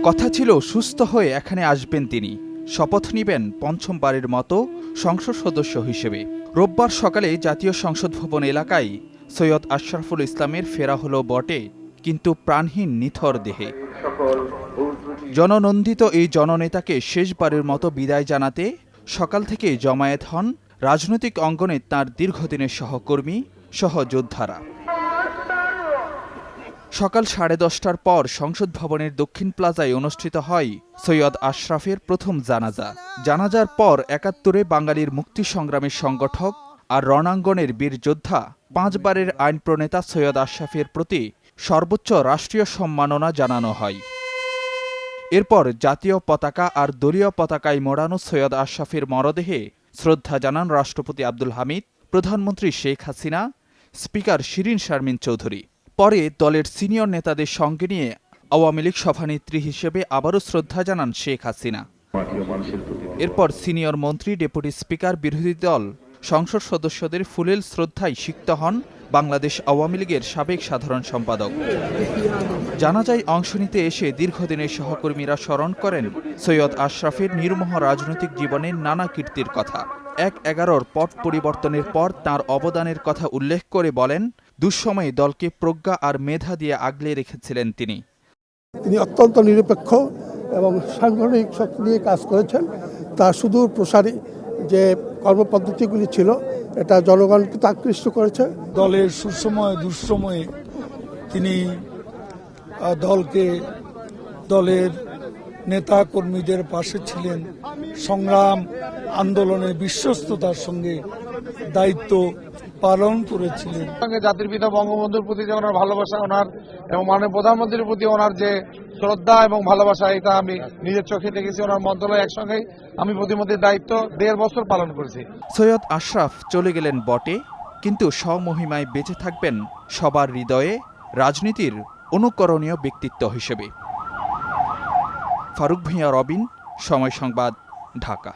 কথা ছিল সুস্থ হয়ে এখানে আসবেন তিনি, শপথ নিবেন পঞ্চমবারের মতো সংসদ সদস্য হিসেবে। রোববার সকালে জাতীয় সংসদ ভবন এলাকায় সৈয়দ আশরাফুল ইসলামের ফেরা হলো বটে, কিন্তু প্রাণহীন নিথর দেহে। জননন্দিত এই জননেতাকে শেষবারের মতো বিদায় জানাতে সকাল থেকে জমায়েত হন রাজনৈতিক অঙ্গনে তাঁর দীর্ঘদিনের সহকর্মী সহযোদ্ধারা। সকাল 10:30টার পর সংসদ ভবনের দক্ষিণ প্লাজায় অনুষ্ঠিত হয় সৈয়দ আশরাফের প্রথম জানাজা। জানাজার পর ৭১-এ বাঙালির মুক্তি সংগ্রামের সংগঠক আর রণাঙ্গনের বীর যোদ্ধা ৫ বারের আইন প্রণেতা সৈয়দ আশরাফের প্রতি সর্বোচ্চ রাষ্ট্রীয় সম্মাননা জানানো হয়। এরপর জাতীয় পতাকা আর দলীয় পতাকায় মোড়ানো সৈয়দ আশরাফের মরদেহে শ্রদ্ধা জানান রাষ্ট্রপতি আব্দুল হামিদ, প্রধানমন্ত্রী শেখ হাসিনা, স্পিকার শিরীন শারমিন চৌধুরী। পরে দলের সিনিয়র নেতাদের সঙ্গে নিয়ে আওয়ামী লীগ সভানেত্রী হিসেবে আবারও শ্রদ্ধা জানান শেখ হাসিনা। এরপর সিনিয়র মন্ত্রী, ডেপুটি স্পিকার, বিরোধী দল সংসদ সদস্যদের ফুলেল শ্রদ্ধায় সিক্ত হন বাংলাদেশ আওয়ামী লীগের সাবেক সাধারণ সম্পাদক। জানাজায় অংশ নিতে এসে দীর্ঘদিনের সহকর্মীরা স্মরণ করেন সৈয়দ আশরাফের নির্মোহ রাজনৈতিক জীবনের নানা কীর্তির কথা। ১/১১-র পট পরিবর্তনের পর তাঁর অবদানের কথা উল্লেখ করে বলেন, দুঃসময়ে দলকে প্রজ্ঞা আর মেধা দিয়ে আগলে রেখেছিলেন তিনি। তিনি অত্যন্ত নিরপেক্ষ এবং সাংগঠনিক শক্তি নিয়ে কাজ করেছেন। তার সুদূর প্রসারী যে কর্মপদ্ধতিগুলি ছিল, এটা জনগণকে আকৃষ্ট করেছে। দলের সুসময়ে দুঃসময়ে তিনি দলকে, দলের নেতা কর্মীদের পাশে ছিলেন। সংগ্রাম আন্দোলনে বিশ্বস্ততার সঙ্গে দায়িত্ব পালন করেছিলেন। জাতির পিতা বঙ্গবন্ধুর প্রতি যে ওনার ভালোবাসা, ওনার এবং মাননীয় প্রধানমন্ত্রীর প্রতি ওনার যে শ্রদ্ধা এবং ভালোবাসা, এটা আমি নিজের চোখে দেখেছি। ওনার মন্ত্রণালয় একসঙ্গে আমি প্রতিমন্ত্রীর দায়িত্ব ১.৫ বছর পালন করেছি। সৈয়দ আশরাফ চলে গেলেন বটে, কিন্তু স্বমহিমায় বেঁচে থাকবেন সবার হৃদয়ে রাজনীতির অনুকরণীয় ব্যক্তিত্ব হিসেবে। ফারুক ভূঁইয়া, রবিন, সময় সংবাদ, ঢাকা।